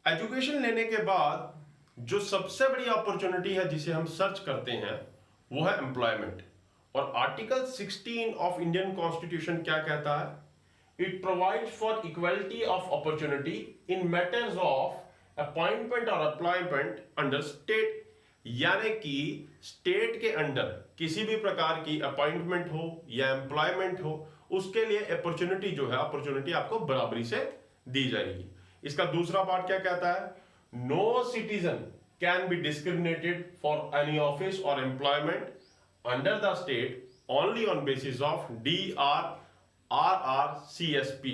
Education लेने के बाद जो सबसे बड़ी अपॉर्चुनिटी है जिसे हम सर्च करते हैं वो है एम्प्लॉयमेंट। और आर्टिकल 16 ऑफ इंडियन कॉन्स्टिट्यूशन क्या कहता है? It provides for equality of opportunity in matters of appointment और एम्प्लॉयमेंट अंडर स्टेट। यानी कि स्टेट के अंडर किसी भी प्रकार की अपॉइंटमेंट हो या एम्प्लॉयमेंट हो, उसके लिए अपॉर्चुनिटी जो है, अपॉर्चुनिटी आपको बराबरी से दी जाएगी। इसका दूसरा पार्ट क्या कहता है? No citizen can be discriminated for any office और employment under the state only on basis of DRRRCSP।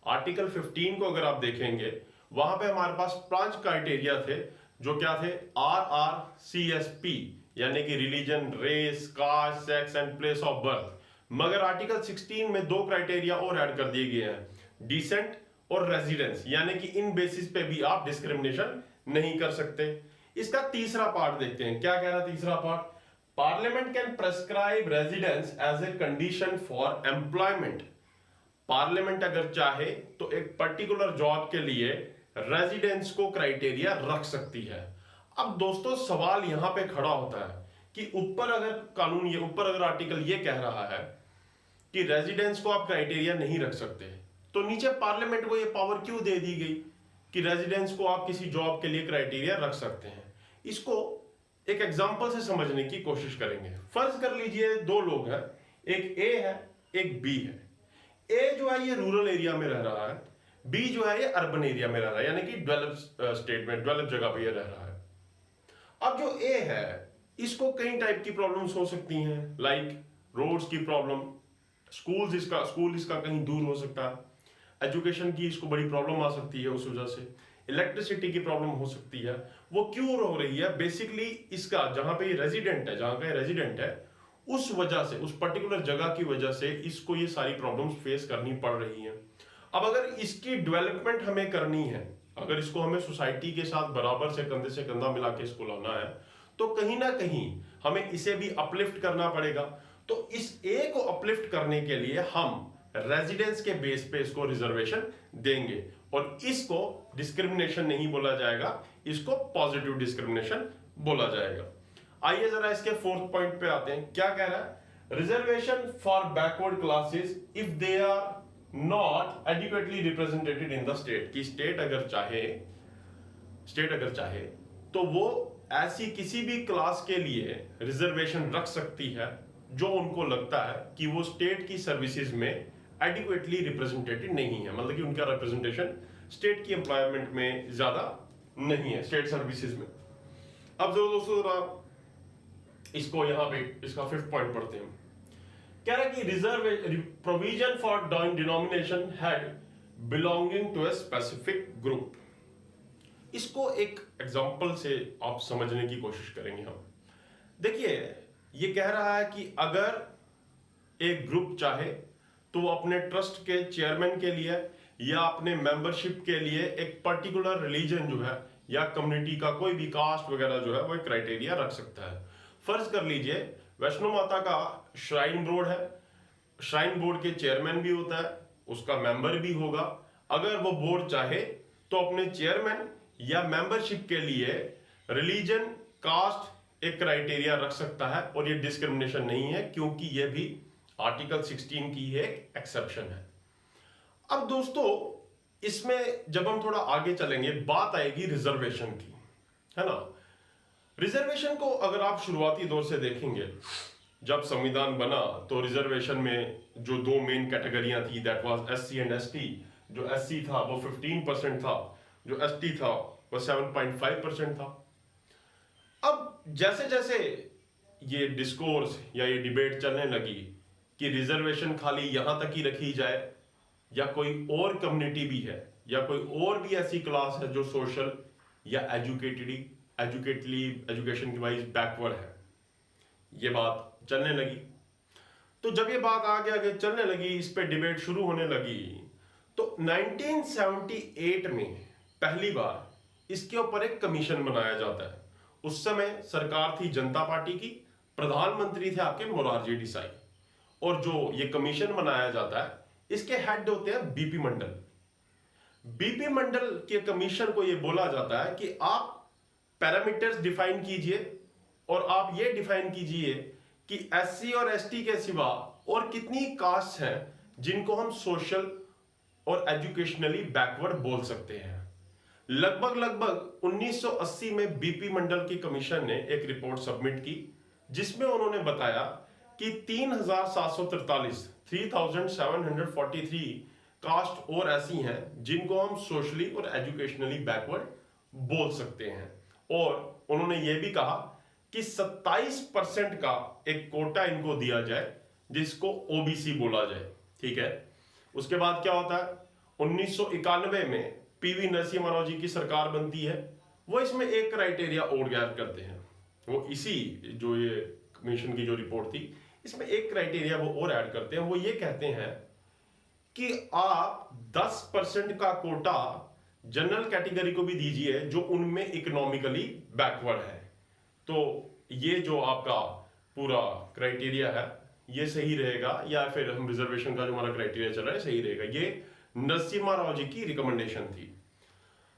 Article 15 को अगर आप देखेंगे, वहां पे हमारे पास 5 क्राइटेरिया थे, जो क्या थे? RRCSP, यानी कि religion, race, caste, sex and place of birth. मगर आर्टिकल 16 में 2 क्राइटेरिया और ऐड कर दिए गए हैं, डिसेंट और रेजिडेंस, यानी कि इन बेसिस पे भी आप डिस्क्रिमिनेशन नहीं कर सकते। इसका तीसरा पार्ट देखते हैं, क्या कह रहा है तीसरा part? Parliament can prescribe residence as a condition for employment. Parliament अगर चाहे तो एक पर्टिकुलर जॉब के लिए रेजिडेंस को क्राइटेरिया रख सकती है। अब दोस्तों सवाल यहां पे खड़ा होता है कि ऊपर अगर कानून, ये ऊपर अगर आर्टिकल ये कह रहा है कि रेजिडेंस को आप क्राइटेरिया नहीं रख सकते, तो नीचे पार्लियामेंट को ये पावर क्यों दे दी गई कि रेजिडेंस को आप किसी जॉब के लिए क्राइटेरिया रख सकते हैं? इसको एक एग्जांपल से समझने की कोशिश करेंगे। फर्ज कर लीजिए 2 लोग हैं, एक ए है, एक बी है। ए जो है ये रूरल एरिया में रह रहा है, बी जो है ये अर्बन एरिया में रह रहा है, यानी कि डेवलप स्टेट में, डेवलप जगह पे ये रह रहा है। अब जो ए है, इसको कई टाइप की प्रॉब्लम्स हो सकती हैं, लाइक रोड्स की प्रॉब्लम, स्कूल इसका कहीं दूर हो सकता है, एजुकेशन की इसको बड़ी प्रॉब्लम आ सकती है, उस वजह से इलेक्ट्रिसिटी की प्रॉब्लम हो सकती है। वो क्यों हो रही है? बेसिकली इसका जहां पे ये रेजिडेंट है, जहां का ये रेजिडेंट है, उस वजह से, उस पर्टिकुलर जगह की वजह से इसको ये सारी प्रॉब्लम्स फेस करनी पड़ रही हैं। अब अगर इसकी डेवलपमेंट हमें करनी है, अगर इसको हमें सोसाइटी के साथ बराबर से कंधा मिला के इसको लाना है, तो कहीं ना कहीं हमें इसे भी अपलिफ्ट करना पड़ेगा। तो इस ए को अपलिफ्ट करने के लिए हम रेजिडेंस के बेस पे इसको रिजर्वेशन देंगे, और इसको डिस्क्रिमिनेशन नहीं बोला जाएगा, इसको पॉजिटिव डिस्क्रिमिनेशन बोला जाएगा। आइए जरा इसके 4th पॉइंट पे आते हैं, क्या कह रहा है? Reservation for backward classes if they are not adequately represented in the state. की स्टेट अगर चाहे तो वो ऐसी किसी भी क्लास के लिए रिजर्वेशन रख सकती है जो उनको लगता है कि वो स्टेट की सर्विसेज में एडिक्वेटली रिप्रेजेंटेटेड नहीं है, मतलब कि उनका रिप्रेजेंटेशन स्टेट की एम्प्लॉयमेंट में ज्यादा नहीं है, स्टेट सर्विसेज में। अब जो दोस्तों इसको यहां पे इसका 5th पॉइंट पढ़ते हैं। कह रहा है कि reserve provision for denomination head belonging to a specific group. इसको एक एग्जांपल से आप समझने की कोशिश करेंगे हम। देखिए, ये कह रहा है कि अगर एक ग्रुप चाहे तो वो अपने ट्रस्ट के चेयरमैन के लिए या अपने मेंबरशिप के लिए एक पर्टिकुलर रिलीजन जो है या कम्युनिटी का कोई भी कास्ट वगैरह जो है वो एक क्राइटेरिया रख सकता है। फर्ज कर लीजिए वैष्णो माता का श्राइन बोर्ड है, श्राइन बोर्ड के चेयरमैन भी होता है, उसका मेंबर भी होगा। अगर वो बोर्ड चाहे तो अपने चेयरमैन या मेंबरशिप के लिए रिलीजन, कास्ट एक क्राइटेरिया रख सकता है, और ये डिस्क्रिमिनेशन नहीं है, क्योंकि ये भी आर्टिकल 16 की एक एक्सेप्शन है। अब दोस्तों इसमें जब हम थोड़ा आगे चलेंगे, बात आएगी रिजर्वेशन की, है ना। रिजर्वेशन को अगर आप शुरुआती दौर से देखेंगे, जब संविधान बना तो रिजर्वेशन में जो 2 मेन कैटेगरियां थी, that was SC and ST. जो एससी था वो 15% था, जो एसटी था वो 7.5% था। अब जैसे जैसे ये डिस्कोर्स या ये डिबेट चलने लगी कि रिजर्वेशन खाली यहां तक ही रखी जाए, या कोई और कम्युनिटी भी है, या कोई और भी ऐसी क्लास है जो सोशल या एजुकेशन वाइज बैकवर्ड है, ये बात चलने लगी। तो जब ये बात आगे आगे चलने लगी, इस पे डिबेट शुरू होने लगी, तो 1978 में पहली बार इसके ऊपर एक कमीशन बनाया जाता है। उस समय सरकार थी जनता पार्टी की, प्रधानमंत्री थे आपके मोरारजी देसाई, और जो ये कमीशन बनाया जाता है इसके हेड होते हैं बीपी मंडल। बीपी मंडल के कमीशन को यह बोला जाता है कि आप पैरामीटर्स डिफाइन कीजिए और आप ये डिफाइन कीजिए कि एससी और एसटी के सिवा और कितनी कास्ट हैं जिनको हम सोशल और एजुकेशनली बैकवर्ड बोल सकते हैं। लगभग 1980 में बीपी मंडल की कमीशन ने एक रिपोर्ट सबमिट की जिसमें उन्होंने बताया कि 3743 कास्ट और ऐसी हैं जिनको हम सोशली और एजुकेशनली बैकवर्ड बोल सकते हैं। और उन्होंने ये भी कहा कि 27% का एक कोटा इनको दिया जाए जिसको ओबीसी बोला जाए। ठीक है, उसके बाद क्या होता है, 1991 में पीवी नरसिम्हा राव जी की सरकार बनती है। वो इसमें एक क्राइटेरिया और ऐड करते हैं, वो इसी जो ये कमीशन की जो रिपोर्ट थी इसमें एक क्राइटेरिया वो और ऐड करते हैं। वो ये कहते हैं कि आप 10% का कोटा जनरल कैटेगरी को भी दीजिए जो उनमें इकोनॉमिकली बैकवर्ड है। तो ये जो आपका पूरा क्राइटेरिया है ये सही रहेगा, या फिर हम रिजर्वेशन का जो हमारा क्राइटेरिया चल रहा है सही रहेगा। ये नरसिम्हा राव जी की रिकमेंडेशन थी।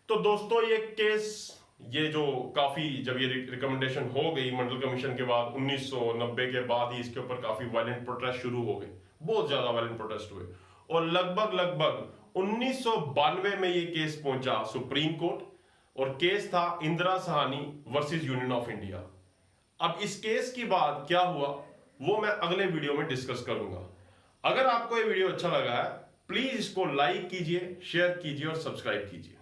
तो दोस्तों ये केस, ये जो काफी जब ये रिकमेंडेशन हो गई मंडल कमीशन के बाद 1990 के बाद ही इसके ऊपर काफी वायलेंट प्रोटेस्ट शुरू हो गए, बहुत ज्यादा वायलेंट प्रोटेस्ट हुए और लगभग 1992 में ये केस पहुंचा सुप्रीम कोर्ट और केस था Indira Sahni versus union of India. अब इस केस की बाद क्या हुआ वो मैं अगले वीडियो में डिस्कस करूंगा। अगर आपको ये वीडियो अच्छा लगा है प्लीज इसको लाइक कीजिए, शेयर कीजिए और सब्सक्राइब कीजिए।